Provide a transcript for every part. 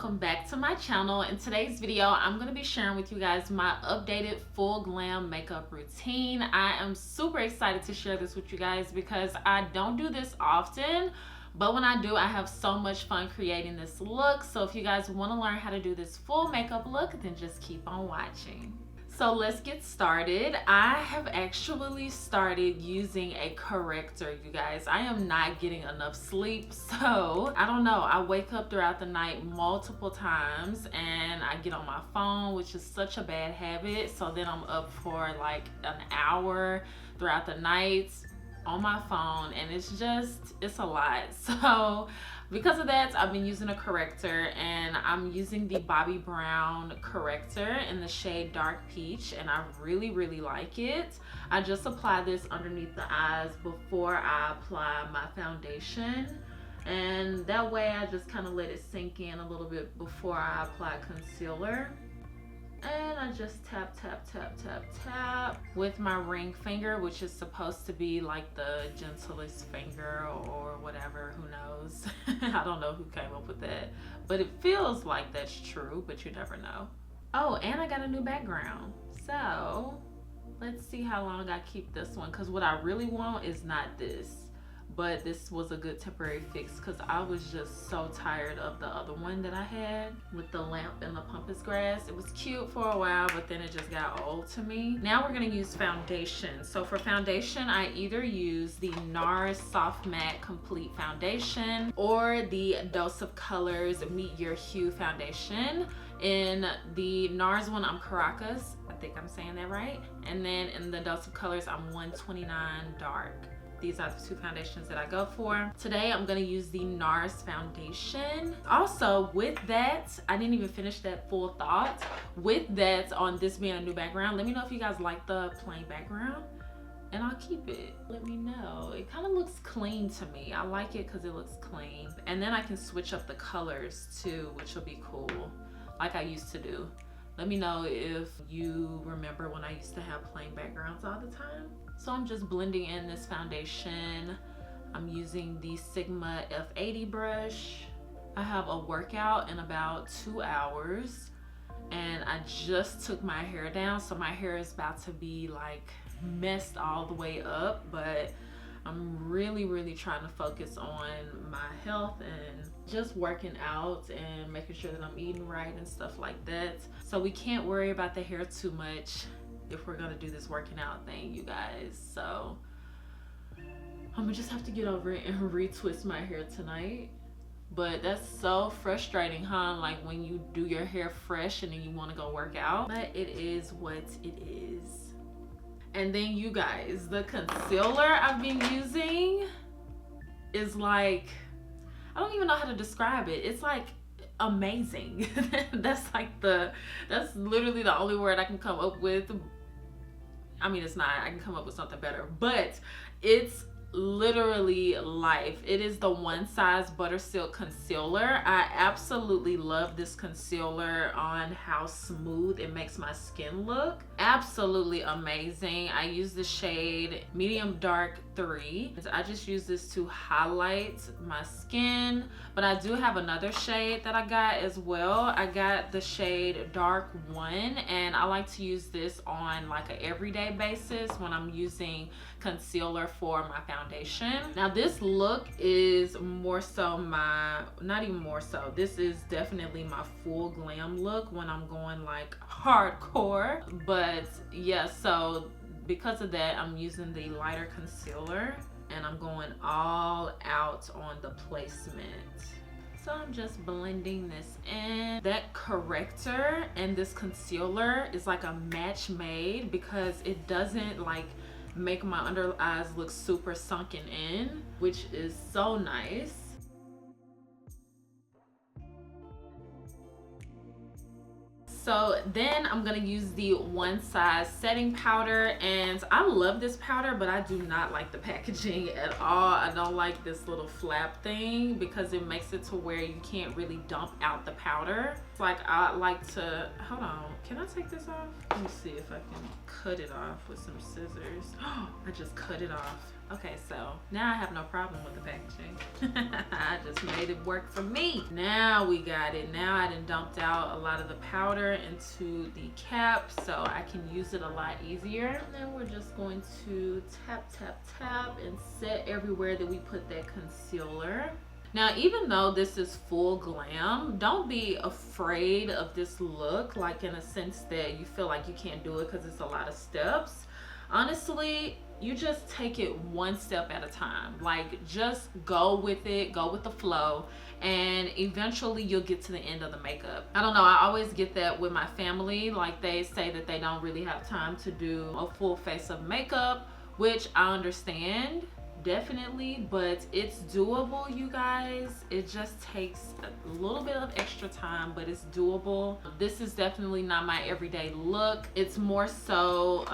welcome back to my channel. In today's video, I'm going to be sharing with you guys my updated full glam makeup routine. I am super excited to share this with you guys because I don't do this often, but when I do, I have so much fun creating this look. So if you guys want to learn how to do this full makeup look, then just keep on watching. So let's get started. I have actually started using a corrector, you guys. I am not getting enough sleep, so I don't know. I wake up throughout the night multiple times and I get on my phone, which is such a bad habit. So then I'm up for like an hour throughout the night on my phone, and it's a lot. So because of that, I've been using a corrector, and I'm using the Bobbi Brown corrector in the shade Dark Peach, and I really like it. I just apply this underneath the eyes before I apply my foundation, and that way I just kind of let it sink in a little bit before I apply concealer. And I just tap with my ring finger, which is supposed to be like the gentlest finger or whatever, who knows. I don't know who came up with that, but it feels like that's true, but you never know. Oh, and I got a new background, so let's see how long I keep this one, because what I really want is not this, but this was a good temporary fix because I was just so tired of the other one that I had with the lamp and the pampas grass. It was cute for a while, but then it just got old to me. Now we're gonna use foundation. So for foundation, I either use the Nars Soft Matte Complete Foundation or the Dose of Colors Meet Your Hue Foundation. In the Nars one, I'm Caracas. I think I'm saying that right. And then in the Dose of Colors, I'm 129 Dark. These are the two foundations that I go for. Today, I'm gonna use the Nars foundation. Also, with that, I didn't even finish that full thought. With that, on this being a new background, let me know if you guys like the plain background, and I'll keep it. Let me know. It kind of looks clean to me. I like it because it looks clean. And then I can switch up the colors too, which will be cool, like I used to do. Let me know if you remember when I used to have plain backgrounds all the time. So I'm just blending in this foundation. I'm using the Sigma F80 brush. I have a workout in about 2 hours, and I just took my hair down, so my hair is about to be like messed all the way up, but I'm really trying to focus on my health and just working out and making sure that I'm eating right and stuff like that. So we can't worry about the hair too much if we're gonna do this working out thing, you guys. So I'm gonna just have to get over it and retwist my hair tonight. But that's so frustrating, huh? Like when you do your hair fresh and then you want to go work out. But it is what it is. And then you guys, the concealer I've been using is like, I don't even know how to describe it. It's like amazing. That's literally the only word I can come up with. I mean, it's not, I can come up with something better, but it's literally life. It is the One Size Butter Silk Concealer. I absolutely love this concealer on how smooth it makes my skin look. Absolutely amazing. I use the shade Medium Dark 3. I just use this to highlight my skin, but I do have another shade that I got as well. I got the shade Dark 1, and I like to use this on like an everyday basis when I'm using concealer for my foundation. Now this look is more so not even more so, this is definitely my full glam look when I'm going like hardcore. But yeah, so because of that, I'm using the lighter concealer and I'm going all out on the placement. So I'm just blending this in. That corrector and this concealer is like a match made because it doesn't like make my under eyes look super sunken in, which is so nice. So then I'm gonna use the One Size setting powder, and I love this powder, but I do not like the packaging at all. I don't like this little flap thing because it makes it to where you can't really dump out the powder. Like, I like to, hold on, can I take this off? Let me see if I can cut it off with some scissors. I just cut it off. Okay, so now I have no problem with the packaging. I just made it work for me. Now we got it. Now I done dumped out a lot of the powder into the cap so I can use it a lot easier. And then we're just going to tap, tap, tap and set everywhere that we put that concealer. Now, even though this is full glam, don't be afraid of this look, like in a sense that you feel like you can't do it because it's a lot of steps. Honestly, you just take it one step at a time. Like, just go with it, go with the flow, and eventually you'll get to the end of the makeup. I don't know, I always get that with my family. Like, they say that they don't really have time to do a full face of makeup, which I understand. Definitely, but it's doable, you guys. It just takes a little bit of extra time, but it's doable. This is definitely not my everyday look. It's more so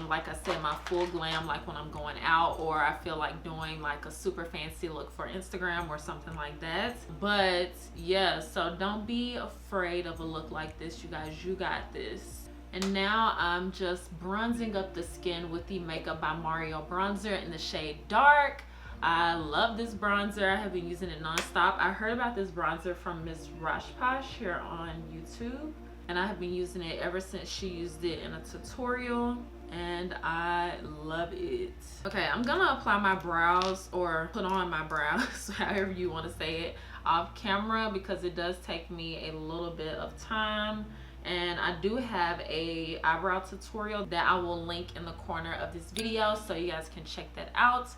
like I said, my full glam, like when I'm going out, or I feel like doing like a super fancy look for Instagram or something like that. But yeah, so don't be afraid of a look like this, you guys. You got this. And now I'm just bronzing up the skin with the Makeup by Mario bronzer in the shade Dark. I love this bronzer. I have been using it nonstop. I heard about this bronzer from Miss Rashpash here on YouTube, and I have been using it ever since she used it in a tutorial, and I love it. Okay, I'm gonna apply my brows, or put on my brows, however you want to say it, off camera, because it does take me a little bit of time. And I do have a eyebrow tutorial that I will link in the corner of this video, so you guys can check that out.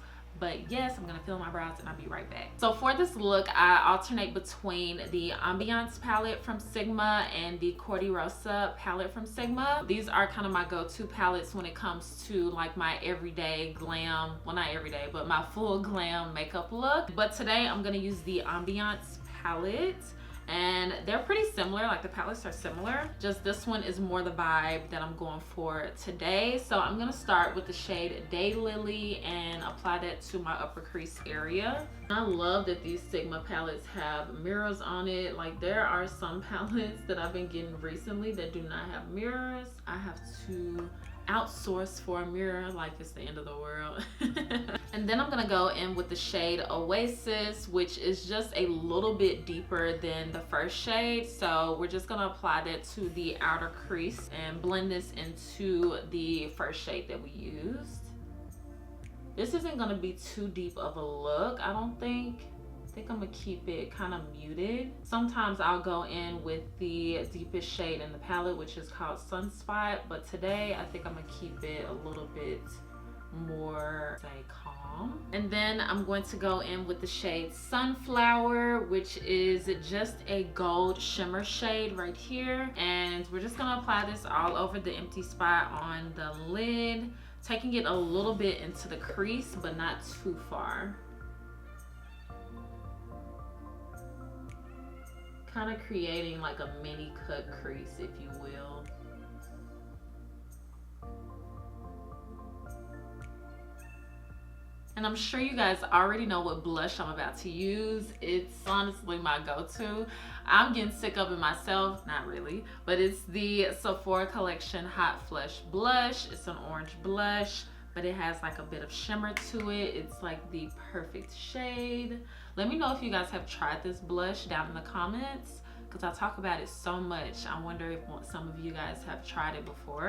But yes, I'm gonna fill my brows and I'll be right back. So for this look, I alternate between the Ambiance palette from Sigma and the Cordy Rosa palette from Sigma. These are kind of my go-to palettes when it comes to like my everyday glam, well, not everyday, but my full glam makeup look. But today I'm gonna use the Ambiance palette. And they're pretty similar, like the palettes are similar, just this one is more the vibe that I'm going for today. So I'm gonna start with the shade Daylily and apply that to my upper crease area. I love that these Sigma palettes have mirrors on it. Like, there are some palettes that I've been getting recently that do not have mirrors. I have to outsource for a mirror like it's the end of the world. And then I'm gonna go in with the shade Oasis, which is just a little bit deeper than the first shade. So we're just gonna apply that to the outer crease and blend this into the first shade that we used. This isn't gonna be too deep of a look, I don't think. I think I'm gonna keep it kind of muted. Sometimes I'll go in with the deepest shade in the palette, which is called Sunspot, but today I think I'm gonna keep it a little bit more, say, calm. And then I'm going to go in with the shade Sunflower, which is just a gold shimmer shade right here. And we're just gonna apply this all over the empty spot on the lid, taking it a little bit into the crease, but not too far. Kind of creating like a mini cut crease, if you will. And I'm sure you guys already know what blush I'm about to use. It's honestly my go-to. I'm getting sick of it myself, not really, but it's the Sephora collection Hot Flush Blush. It's an orange blush, but it has like a bit of shimmer to it. It's like the perfect shade. Let me know if you guys have tried this blush down in the comments, because I talk about it so much. I wonder if some of you guys have tried it before.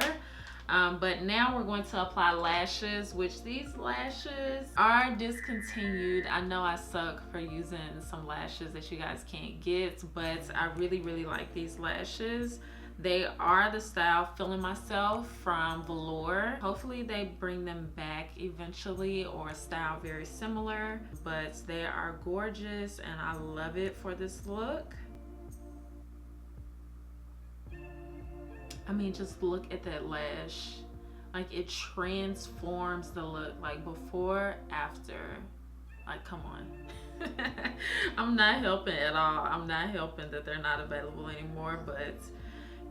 But now we're going to apply lashes, which these lashes are discontinued. I know I suck for using some lashes that you guys can't get, but I really, really like these lashes. They are the style Feeling Myself from Velour. Hopefully they bring them back eventually, or a style very similar, but they are gorgeous and I love it for this look. I mean, just look at that lash. Like, it transforms the look, like before, after. Like, come on. I'm not helping at all. I'm not helping that they're not available anymore, but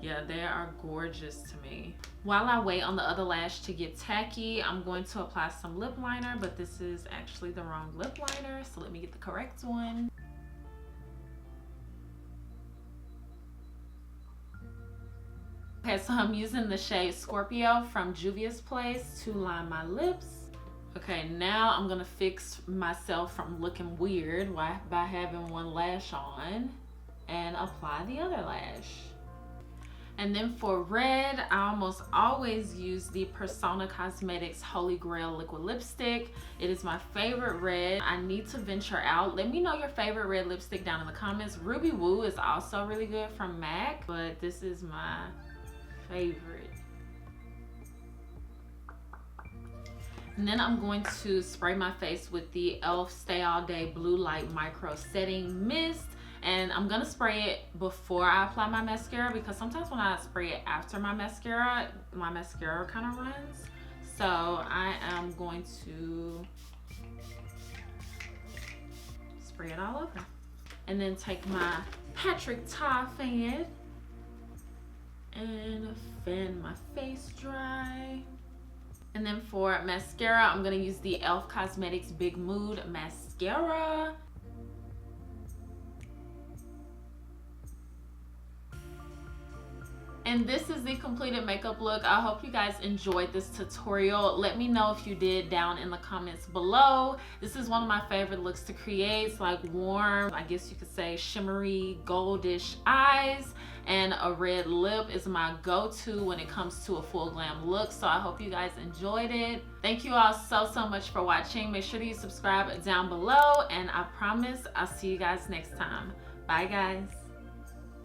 yeah, they are gorgeous to me. While I wait on the other lash to get tacky, I'm going to apply some lip liner, but this is actually the wrong lip liner, so let me get the correct one. Okay, so I'm using the shade Scorpio from Juvia's Place to line my lips. Okay, now I'm gonna fix myself from looking weird by having one lash on and apply the other lash. And then for red, I almost always use the Persona Cosmetics Holy Grail liquid lipstick. It is my favorite red. I need to venture out. Let me know your favorite red lipstick down in the comments. Ruby Woo is also really good from MAC, but this is my favorite. And then I'm going to spray my face with the e.l.f. Stay All Day Blue Light Micro Setting Mist. And I'm gonna spray it before I apply my mascara, because sometimes when I spray it after my mascara kind of runs. So I am going to spray it all over. And then take my Patrick Ta fan and fan my face dry. And then for mascara, I'm gonna use the e.l.f. Cosmetics Big Mood Mascara. And this is the completed makeup look. I hope you guys enjoyed this tutorial. Let me know if you did down in the comments below. This is one of my favorite looks to create. It's like warm, I guess you could say shimmery, goldish eyes, and a red lip is my go-to when it comes to a full glam look. So I hope you guys enjoyed it. Thank you all so much for watching. Make sure that you subscribe down below, and I promise I'll see you guys next time. Bye guys.